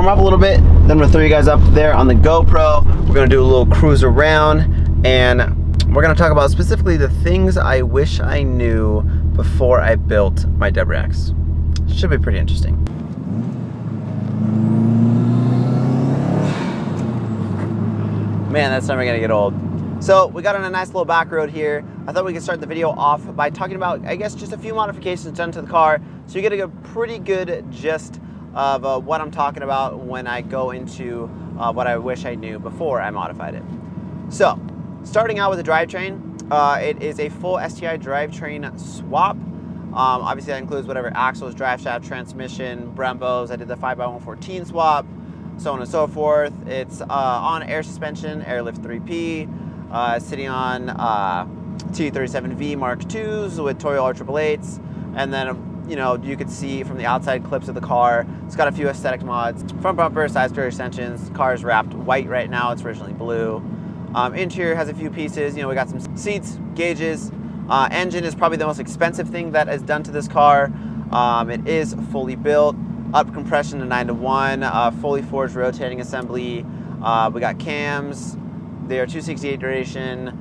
warm up a little bit. Then I'm gonna throw you guys up there on the GoPro. We're gonna do a little cruise around, and we're gonna talk about specifically the things I wish I knew before I built my WRX. Should be pretty interesting. Man, that's never gonna get old. So we got on a nice little back road here. I thought we could start the video off by talking about, I guess, just a few modifications done to the car, so you get a pretty good gist of what I'm talking about when I go into what I wish I knew before I modified it. So, starting out with the drivetrain, it is a full STI drivetrain swap. Obviously that includes whatever axles, drive shaft, transmission, Brembos. I did the 5x114 swap, so on and so forth. It's on air suspension, Airlift 3P, sitting on T37V Mark IIs with Toyo R888s, and then you could see from the outside clips of the car, it's got a few aesthetic mods. Front bumper, side skirt extensions. Car is wrapped white right now. It's originally blue. Interior has a few pieces. We got some seats, gauges. Engine is probably the most expensive thing that is done to this car. It is fully built, up compression to 9:1, fully forged rotating assembly. We got cams. They are 268 duration,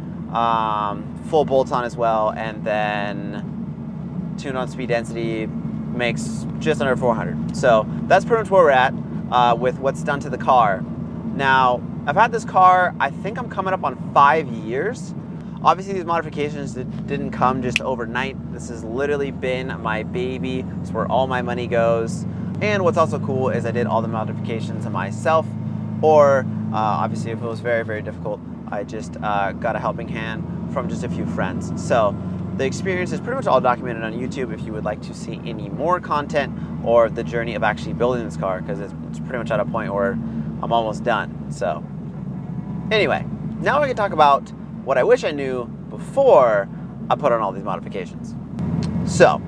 full bolts on as well, and then tuned on speed density makes just under 400. So that's pretty much where we're at with what's done to the car. Now, I've had this car, I think I'm coming up on 5 years. Obviously these modifications didn't come just overnight. This has literally been my baby. It's where all my money goes. And what's also cool is I did all the modifications myself, or obviously if it was very, very difficult, I just got a helping hand from just a few friends. So the experience is pretty much all documented on YouTube if you would like to see any more content or the journey of actually building this car, because it's pretty much at a point where I'm almost done. So anyway, now we can talk about what I wish I knew before I put on all these modifications. So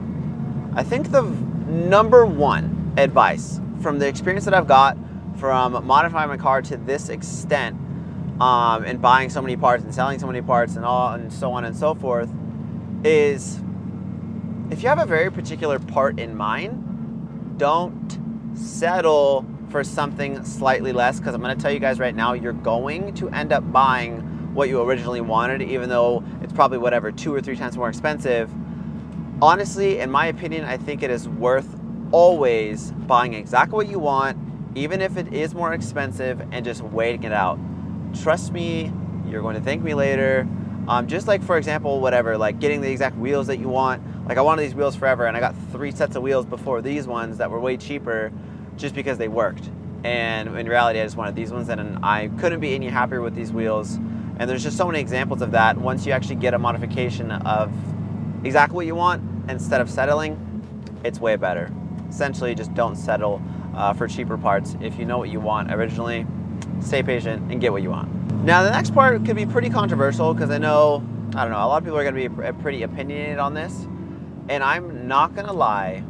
I think the number one advice from the experience that I've got from modifying my car to this extent, and buying so many parts and selling so many parts and so on and so forth, is if you have a very particular part in mind, don't settle for something slightly less, because I'm going to tell you guys right now, you're going to end up buying what you originally wanted, even though it's probably whatever 2 or 3 times more expensive. Honestly, in my opinion, I think it is worth always buying exactly what you want, even if it is more expensive, and just waiting it out. Trust me, you're going to thank me later. Just like, for example, whatever, like getting the exact wheels that you want. Like I wanted these wheels forever, and I got 3 sets of wheels before these ones that were way cheaper just because they worked. And in reality, I just wanted these ones, and I couldn't be any happier with these wheels. And there's just so many examples of that. Once you actually get a modification of exactly what you want, instead of settling, it's way better. Essentially, just don't settle for cheaper parts. If you know what you want originally, stay patient and get what you want. Now, the next part could be pretty controversial, because I don't know, a lot of people are gonna be pretty opinionated on this. And I'm not gonna lie,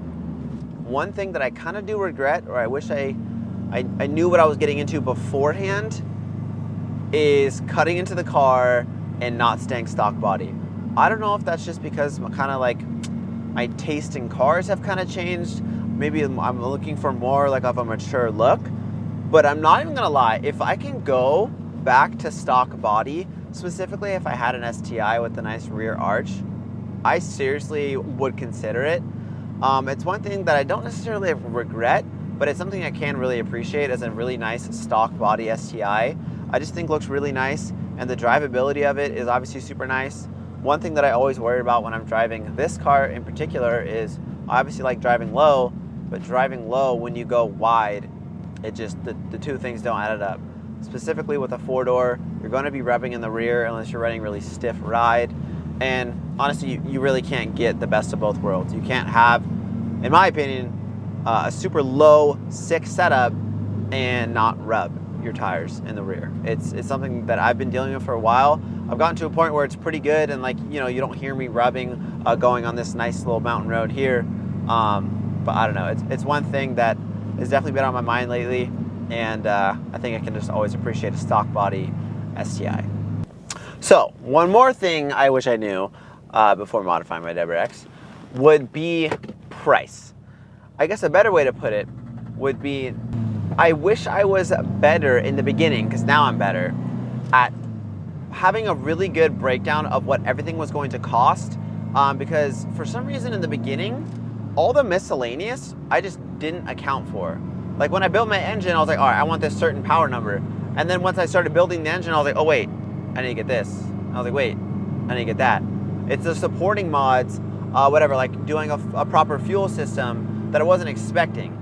one thing that I kind of do regret, or I wish I knew what I was getting into beforehand, is cutting into the car and not staying stock body. I don't know if that's just because kind of like my taste in cars have kind of changed. Maybe I'm looking for more like of a mature look, but I'm not even gonna lie, if I can go back to stock body, specifically if I had an STI with a nice rear arch, I seriously would consider it. It's one thing that I don't necessarily regret, but it's something I can really appreciate as a really nice stock body STI. I just think looks really nice, and the drivability of it is obviously super nice. One thing that I always worry about when I'm driving this car in particular is I obviously like driving low, but driving low when you go wide, it just, the two things don't add it up. Specifically with a 4-door, you're going to be revving in the rear unless you're running really stiff ride. And honestly, you really can't get the best of both worlds. You can't have, in my opinion, a super low, sick setup and not rub your tires in the rear. It's something that I've been dealing with for a while. I've gotten to a point where it's pretty good, and like, you don't hear me rubbing going on this nice little mountain road here. But I don't know, it's one thing that has definitely been on my mind lately, and I think I can just always appreciate a stock body STI. So one more thing I wish I knew before modifying my WRX would be price. I guess a better way to put it would be I wish I was better in the beginning, because now I'm better, at having a really good breakdown of what everything was going to cost, because for some reason in the beginning, all the miscellaneous, I just didn't account for. Like when I built my engine, I was like, all right, I want this certain power number. And then once I started building the engine, I was like, oh wait, I need to get this. I was like, wait, I need to get that. It's the supporting mods, whatever, like doing a proper fuel system that I wasn't expecting.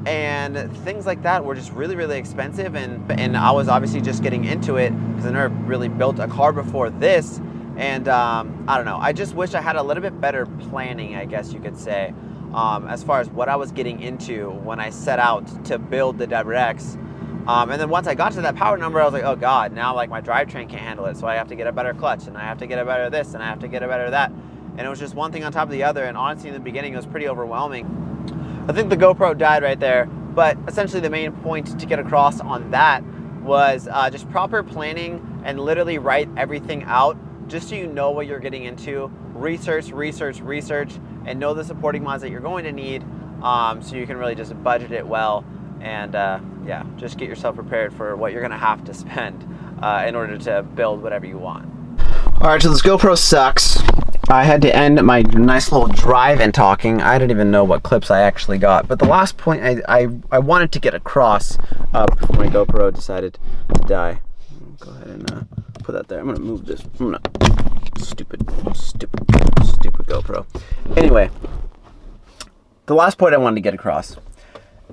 And things like that were just really, really expensive. And I was obviously just getting into it because I never really built a car before this. And I don't know, I just wish I had a little bit better planning, I guess you could say, as far as what I was getting into when I set out to build the WRX. And then once I got to that power number, I was like, oh God, now like my drivetrain can't handle it. So I have to get a better clutch, and I have to get a better this, and I have to get a better that. And it was just one thing on top of the other. And honestly, in the beginning, it was pretty overwhelming. I think the GoPro died right there, but essentially the main point to get across on that was just proper planning and literally write everything out just so you know what you're getting into. Research, and know the supporting mods that you're going to need, so you can really just budget it well, and yeah, just get yourself prepared for what you're gonna have to spend in order to build whatever you want. All right, so this GoPro sucks. I had to end my nice little drive-in talking. I didn't even know what clips I actually got, but the last point I wanted to get across before my GoPro decided to die. Go ahead and put that there. I'm gonna move this. Stupid GoPro. Anyway, the last point I wanted to get across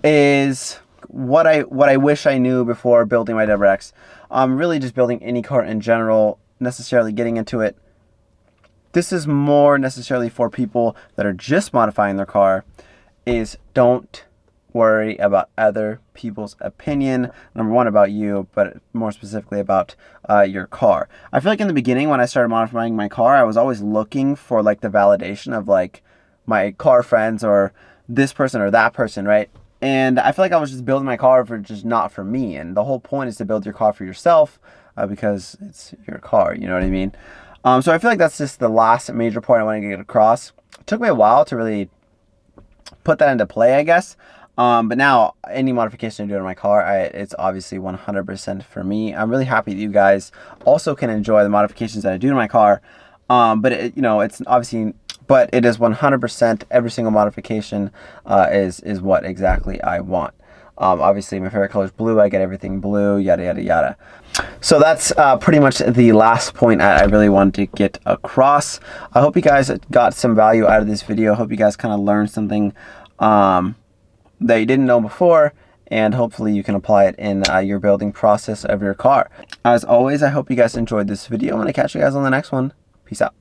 is what I wish I knew before building my WRX. Really just building any car in general, necessarily getting into it. This is more necessarily for people that are just modifying their car, is don't worry about other people's opinion. Number one, about you, but more specifically about your car. I feel like in the beginning when I started modifying my car, I was always looking for like the validation of like my car friends or this person or that person, right? And I feel like I was just building my car for just not for me. And the whole point is to build your car for yourself because it's your car, you know what I mean? So I feel like that's just the last major point I want to get across. It took me a while to really put that into play, I guess. But now any modification I do to my car, it's obviously 100% for me. I'm really happy that you guys also can enjoy the modifications that I do to my car. But it, you know, it's obviously, but it is 100% every single modification is what exactly I want. Obviously my favorite color is blue. I get everything blue, yada, yada, yada. So that's pretty much the last point I really wanted to get across. I hope you guys got some value out of this video. I hope you guys kind of learned something that you didn't know before, and hopefully you can apply it in your building process of your car. As always, I hope you guys enjoyed this video, and I catch you guys on the next one. Peace out.